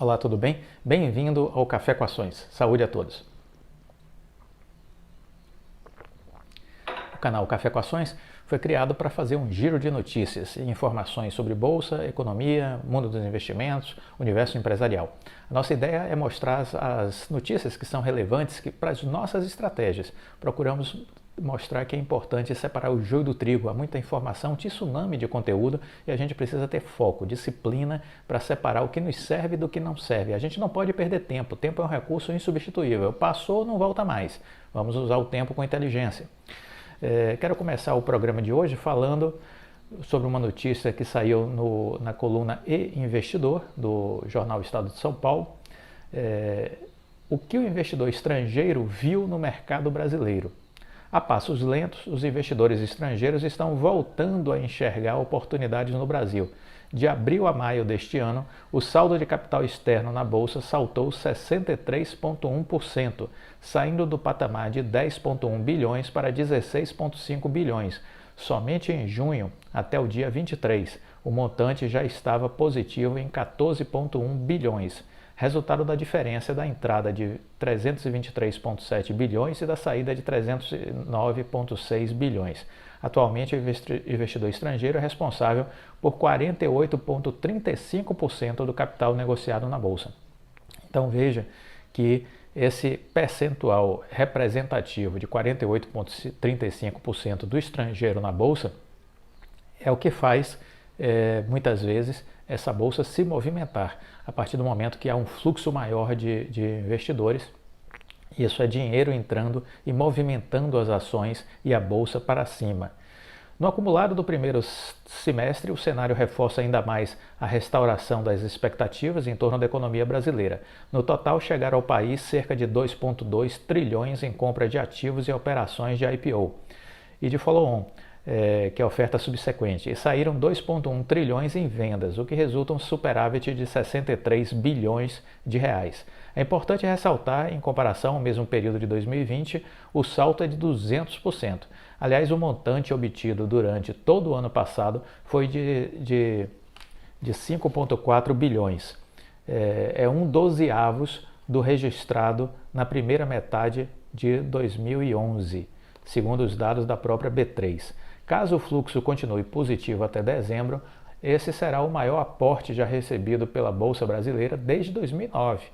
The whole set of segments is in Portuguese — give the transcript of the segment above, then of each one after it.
Olá, tudo bem? Bem-vindo ao Café com Ações. Saúde a todos. O canal Café com Ações foi criado para fazer um giro de notícias e informações sobre bolsa, economia, mundo dos investimentos, universo empresarial. A nossa ideia é mostrar as notícias que são relevantes para as nossas estratégias. Procuramos mostrar que é importante separar o joio do trigo. Há muita informação, um tsunami de conteúdo e a gente precisa ter foco, disciplina para separar o que nos serve do que não serve. A gente não pode perder tempo. O tempo é um recurso insubstituível. Passou, não volta mais. Vamos usar o tempo com inteligência. Quero começar o programa de hoje falando sobre uma notícia que saiu na coluna E Investidor, do jornal Estado de São Paulo. O que o investidor estrangeiro viu no mercado brasileiro? A passos lentos, os investidores estrangeiros estão voltando a enxergar oportunidades no Brasil. De abril a maio deste ano, o saldo de capital externo na Bolsa saltou 63,1%, saindo do patamar de 10,1 bilhões para 16,5 bilhões. Somente em junho, até o dia 23, o montante já estava positivo em 14,1 bilhões. Resultado da diferença da entrada de 323,7 bilhões e da saída de 309,6 bilhões. Atualmente, o investidor estrangeiro é responsável por 48,35% do capital negociado na Bolsa. Então veja que esse percentual representativo de 48,35% do estrangeiro na Bolsa é o que faz, muitas vezes, essa bolsa se movimentar. A partir do momento que há um fluxo maior de investidores, isso é dinheiro entrando e movimentando as ações e a bolsa para cima. No acumulado do primeiro semestre, o cenário reforça ainda mais a restauração das expectativas em torno da economia brasileira. No total, chegaram ao país cerca de 2,2 trilhões em compra de ativos e operações de IPO e de follow-on, que é a oferta subsequente, e saíram 2,1 trilhões em vendas, o que resulta um superávit de 63 bilhões de reais. É importante ressaltar, em comparação ao mesmo período de 2020, o salto é de 200%. Aliás, o montante obtido durante todo o ano passado foi de 5,4 bilhões. É um dozeavos do registrado na primeira metade de 2011, segundo os dados da própria B3. Caso o fluxo continue positivo até dezembro, esse será o maior aporte já recebido pela Bolsa Brasileira desde 2009,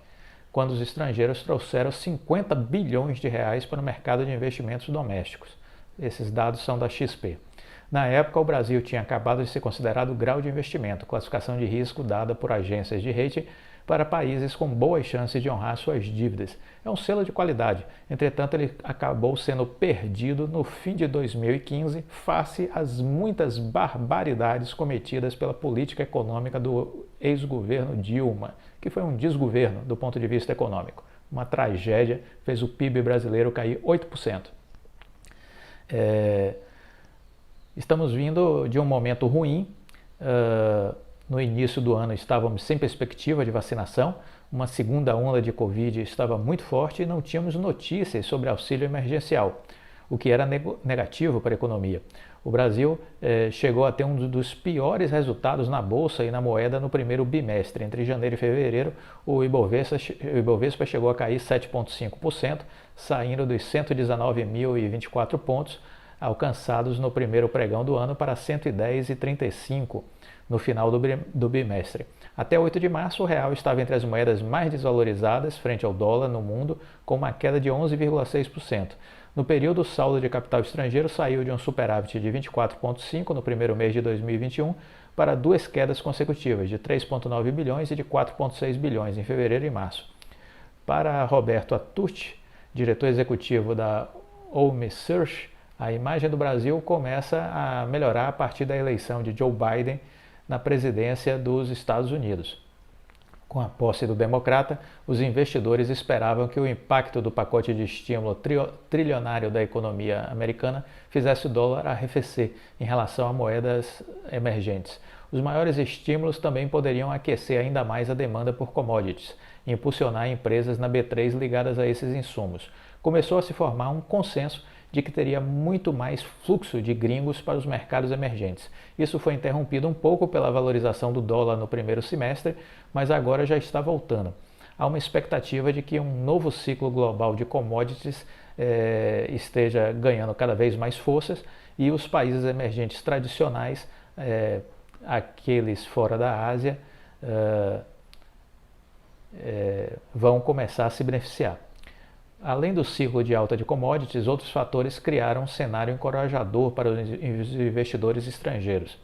quando os estrangeiros trouxeram 50 bilhões de reais para o mercado de investimentos domésticos. Esses dados são da XP. Na época, o Brasil tinha acabado de ser considerado grau de investimento, classificação de risco dada por agências de rating para países com boas chances de honrar suas dívidas. É um selo de qualidade, entretanto ele acabou sendo perdido no fim de 2015 face às muitas barbaridades cometidas pela política econômica do ex-governo Dilma, que foi um desgoverno do ponto de vista econômico. Uma tragédia, fez o PIB brasileiro cair 8%. Estamos vindo de um momento ruim. No início do ano estávamos sem perspectiva de vacinação, uma segunda onda de Covid estava muito forte e não tínhamos notícias sobre auxílio emergencial, o que era negativo para a economia. O Brasil chegou a ter um dos piores resultados na Bolsa e na moeda no primeiro bimestre. Entre janeiro e fevereiro, o Ibovespa chegou a cair 7,5%, saindo dos 119.024 pontos, alcançados no primeiro pregão do ano para 110,35 no final do bimestre. Até 8 de março, o real estava entre as moedas mais desvalorizadas frente ao dólar no mundo, com uma queda de 11,6%. No período, o saldo de capital estrangeiro saiu de um superávit de 24,5 no primeiro mês de 2021 para duas quedas consecutivas, de 3,9 bilhões e de 4,6 bilhões em fevereiro e março. Para Roberto Atucci, diretor executivo da Olme Search, a imagem do Brasil começa a melhorar a partir da eleição de Joe Biden na presidência dos Estados Unidos. Com a posse do democrata, os investidores esperavam que o impacto do pacote de estímulo trilionário da economia americana fizesse o dólar arrefecer em relação a moedas emergentes. Os maiores estímulos também poderiam aquecer ainda mais a demanda por commodities e impulsionar empresas na B3 ligadas a esses insumos. Começou a se formar um consenso de que teria muito mais fluxo de gringos para os mercados emergentes. Isso foi interrompido um pouco pela valorização do dólar no primeiro semestre, mas agora já está voltando. Há uma expectativa de que um novo ciclo global de commodities esteja ganhando cada vez mais forças e os países emergentes tradicionais, aqueles fora da Ásia, vão começar a se beneficiar. Além do ciclo de alta de commodities, outros fatores criaram um cenário encorajador para os investidores estrangeiros.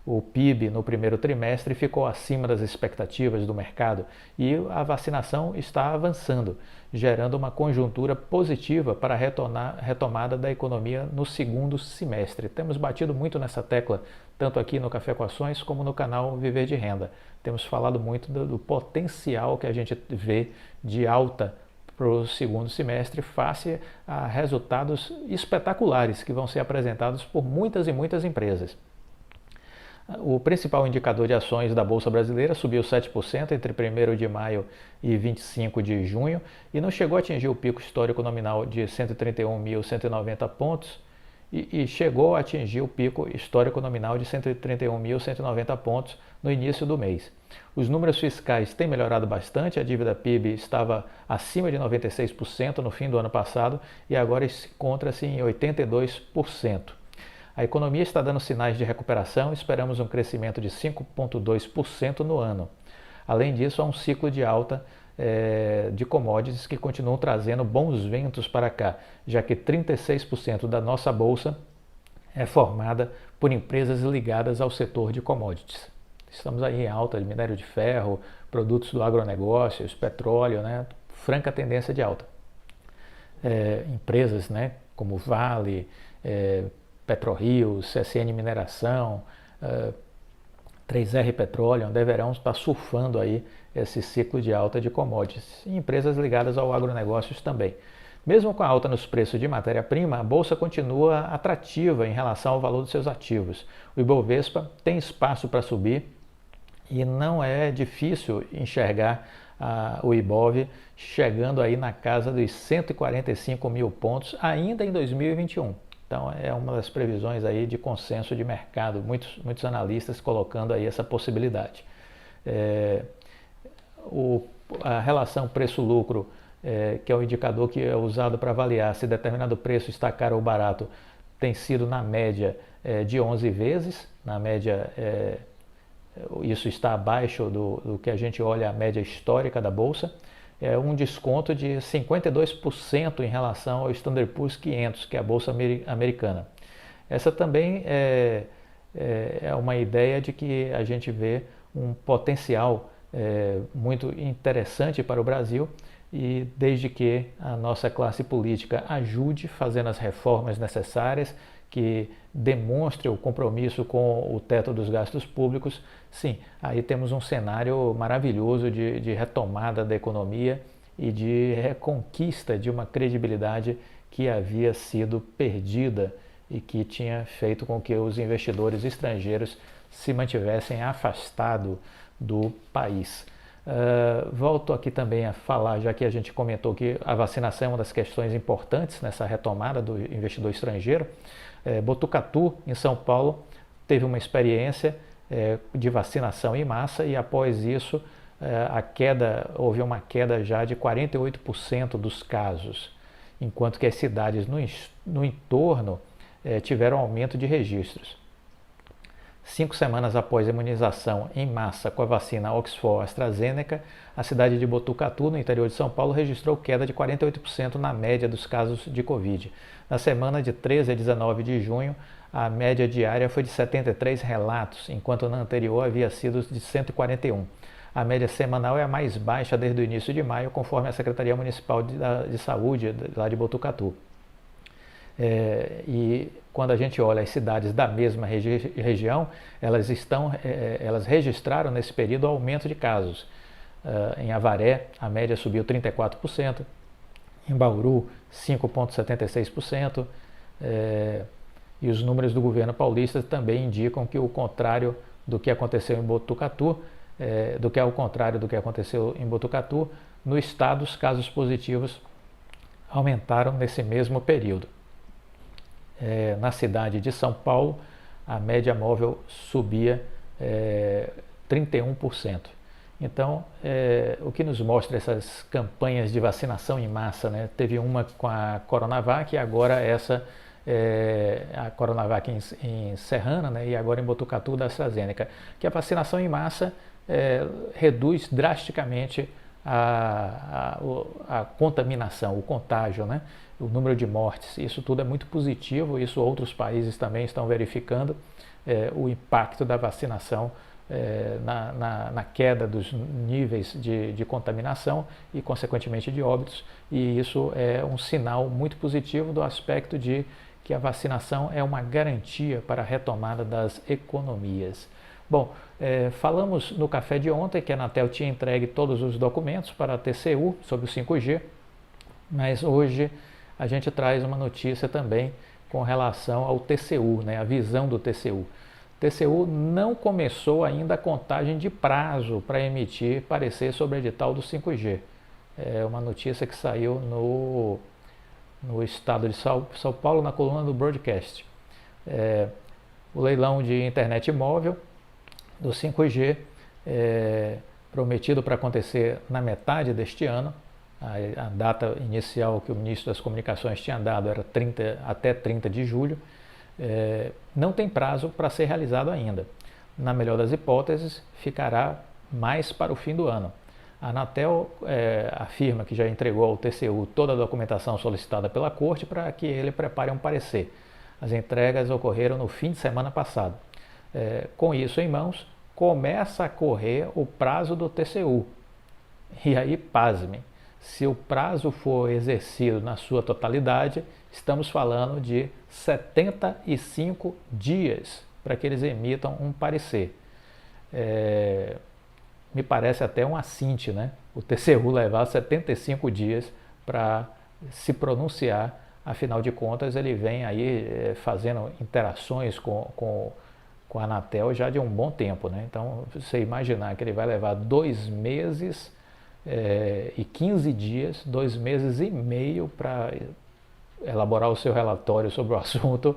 O PIB no primeiro trimestre ficou acima das expectativas do mercado e a vacinação está avançando, gerando uma conjuntura positiva para a retomada da economia no segundo semestre. Temos batido muito nessa tecla, tanto aqui no Café com Ações como no canal Viver de Renda. Temos falado muito do potencial que a gente vê de alta para o segundo semestre, face a resultados espetaculares que vão ser apresentados por muitas e muitas empresas. O principal indicador de ações da Bolsa Brasileira subiu 7% entre 1º de maio e 25 de junho e não chegou a atingir o pico histórico nominal de 131.190 pontos e chegou a atingir o pico histórico nominal de 131.190 pontos no início do mês. Os números fiscais têm melhorado bastante, a dívida PIB estava acima de 96% no fim do ano passado e agora encontra-se em 82%. A economia está dando sinais de recuperação, esperamos um crescimento de 5,2% no ano. Além disso, há um ciclo de alta de commodities que continuam trazendo bons ventos para cá, já que 36% da nossa bolsa é formada por empresas ligadas ao setor de commodities. Estamos aí em alta de minério de ferro, produtos do agronegócio, petróleo, né? Franca tendência de alta. Empresas, né, como Vale, PetroRio, CSN Mineração, 3R Petroleum deverão estar surfando aí esse ciclo de alta de commodities e empresas ligadas ao agronegócio também. Mesmo com a alta nos preços de matéria-prima, a Bolsa continua atrativa em relação ao valor dos seus ativos. O Ibovespa tem espaço para subir e não é difícil enxergar o Ibov chegando aí na casa dos 145 mil pontos ainda em 2021. Então é uma das previsões aí de consenso de mercado, muitos analistas colocando aí essa possibilidade. A relação preço-lucro, que é o indicador que é usado para avaliar se determinado preço está caro ou barato, tem sido na média de 11 vezes, na média isso está abaixo do que a gente olha a média histórica da Bolsa, um desconto de 52% em relação ao Standard Poor's 500, que é a Bolsa americana. Essa também é uma ideia de que a gente vê um potencial muito interessante para o Brasil e desde que a nossa classe política ajude fazendo as reformas necessárias, que demonstre o compromisso com o teto dos gastos públicos, sim, aí temos um cenário maravilhoso de retomada da economia e de reconquista de uma credibilidade que havia sido perdida e que tinha feito com que os investidores estrangeiros se mantivessem afastados do país. Volto aqui também a falar, já que a gente comentou que a vacinação é uma das questões importantes nessa retomada do investidor estrangeiro. Botucatu, em São Paulo, teve uma experiência de vacinação em massa e após isso houve uma queda já de 48% dos casos, enquanto que as cidades no entorno tiveram aumento de registros. 5 semanas após a imunização em massa com a vacina Oxford-AstraZeneca, a cidade de Botucatu, no interior de São Paulo, registrou queda de 48% na média dos casos de Covid. Na semana de 13 a 19 de junho, a média diária foi de 73 relatos, enquanto na anterior havia sido de 141. A média semanal é a mais baixa desde o início de maio, conforme a Secretaria Municipal de Saúde lá de Botucatu. E quando a gente olha as cidades da mesma região, elas registraram nesse período aumento de casos. Em Avaré, a média subiu 34%, em Bauru, 5,76%, e os números do governo paulista também indicam que o contrário do que aconteceu em Botucatu, no estado os casos positivos aumentaram nesse mesmo período. na cidade de São Paulo, a média móvel subia 31%. Então, o que nos mostra essas campanhas de vacinação em massa, né? Teve uma com a Coronavac e agora essa, a Coronavac em Serrana, né? E agora em Botucatu da AstraZeneca, que a vacinação em massa reduz drasticamente a contaminação, o contágio, né? O número de mortes. Isso tudo é muito positivo, isso outros países também estão verificando, o impacto da vacinação na queda dos níveis de contaminação e, consequentemente, de óbitos. E isso é um sinal muito positivo do aspecto de que a vacinação é uma garantia para a retomada das economias. Bom, falamos no café de ontem que a Anatel tinha entregue todos os documentos para a TCU sobre o 5G, mas hoje a gente traz uma notícia também com relação ao TCU, né, a visão do TCU. O TCU não começou ainda a contagem de prazo para emitir parecer sobre o edital do 5G. É uma notícia que saiu no estado de São Paulo, na coluna do Broadcast. O leilão de internet móvel do 5G, prometido para acontecer na metade deste ano. A data inicial que o ministro das Comunicações tinha dado era até 30 de julho. Não tem prazo para ser realizado ainda. Na melhor das hipóteses, ficará mais para o fim do ano. A Anatel afirma que já entregou ao TCU toda a documentação solicitada pela Corte para que ele prepare um parecer. As entregas ocorreram no fim de semana passado. Com isso em mãos, começa a correr o prazo do TCU. E aí, pasmem, se o prazo for exercido na sua totalidade, estamos falando de 75 dias para que eles emitam um parecer. Me parece até um assinte, né? O TCU levar 75 dias para se pronunciar, afinal de contas ele vem aí fazendo interações com a Anatel já de um bom tempo, né? Então, você imaginar que ele vai levar 2 meses e 15 dias, 2 meses e meio para elaborar o seu relatório sobre o assunto,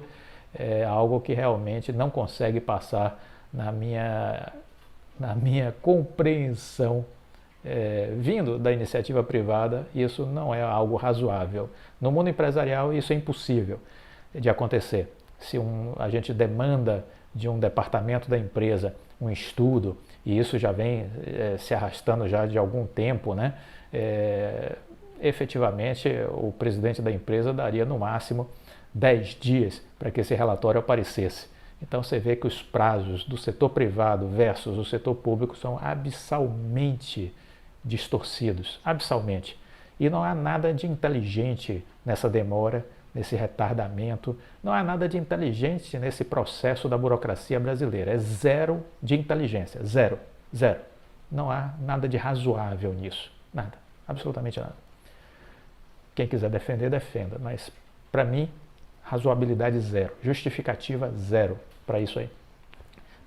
é algo que realmente não consegue passar na minha compreensão. Vindo da iniciativa privada, isso não é algo razoável. No mundo empresarial, isso é impossível de acontecer. Se a gente demanda de um departamento da empresa um estudo, e isso já vem se arrastando já de algum tempo, né? Efetivamente, o presidente da empresa daria no máximo 10 dias para que esse relatório aparecesse. Então você vê que os prazos do setor privado versus o setor público são abissalmente distorcidos, abissalmente. E não há nada de inteligente nessa demora, nesse retardamento, não há nada de inteligente nesse processo da burocracia brasileira. É zero de inteligência, zero, zero. Não há nada de razoável nisso, nada, absolutamente nada. Quem quiser defender, defenda, mas para mim, razoabilidade zero, justificativa zero para isso aí.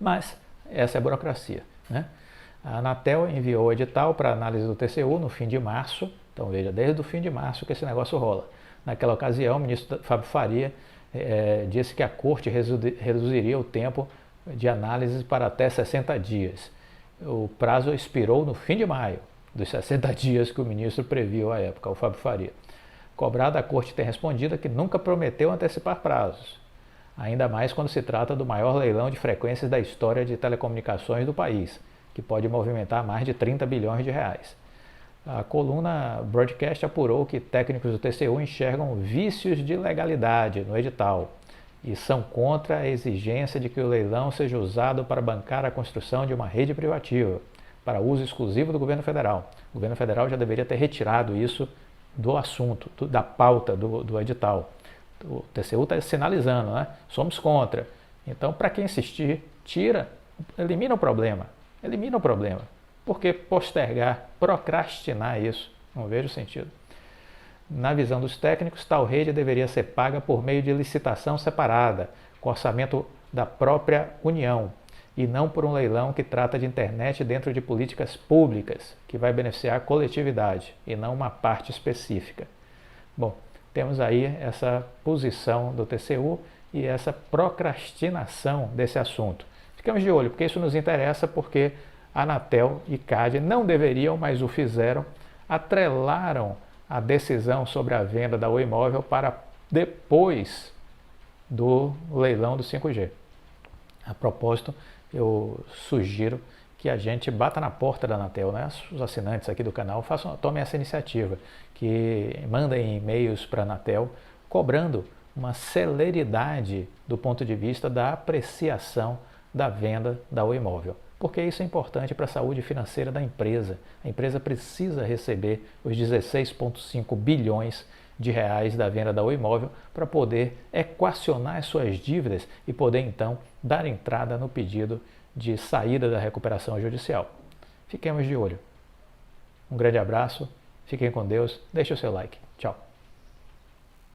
Mas essa é a burocracia, né? A Anatel enviou o edital para análise do TCU no fim de março, então veja, desde o fim de março que esse negócio rola. Naquela ocasião, o ministro Fábio Faria disse que a Corte reduziria o tempo de análise para até 60 dias. O prazo expirou no fim de maio, dos 60 dias que o ministro previu à época, o Fábio Faria. Cobrada, a Corte tem respondido que nunca prometeu antecipar prazos, ainda mais quando se trata do maior leilão de frequências da história de telecomunicações do país, que pode movimentar mais de 30 bilhões de reais. A coluna Broadcast apurou que técnicos do TCU enxergam vícios de legalidade no edital e são contra a exigência de que o leilão seja usado para bancar a construção de uma rede privativa, para uso exclusivo do governo federal. O governo federal já deveria ter retirado isso do assunto, da pauta do edital. O TCU está sinalizando, né? Somos contra. Então, para quem insistir, elimina o problema. Elimina o problema. Porque postergar, procrastinar isso, não vejo sentido. Na visão dos técnicos, tal rede deveria ser paga por meio de licitação separada, com orçamento da própria União, e não por um leilão que trata de internet dentro de políticas públicas, que vai beneficiar a coletividade e não uma parte específica. Bom, temos aí essa posição do TCU e essa procrastinação desse assunto. Ficamos de olho, porque isso nos interessa, porque a Anatel e CADE não deveriam, mas o fizeram, atrelaram a decisão sobre a venda da Oi Móvel para depois do leilão do 5G. A propósito, eu sugiro que a gente bata na porta da Anatel, né? Os assinantes aqui do canal tomem essa iniciativa, que mandem e-mails para a Anatel cobrando uma celeridade do ponto de vista da apreciação da venda da Oi Móvel, porque isso é importante para a saúde financeira da empresa. A empresa precisa receber os 16,5 bilhões de reais da venda da Oi Móvel para poder equacionar as suas dívidas e poder então dar entrada no pedido de saída da recuperação judicial. Fiquemos de olho. Um grande abraço, fiquem com Deus, deixe o seu like. Tchau.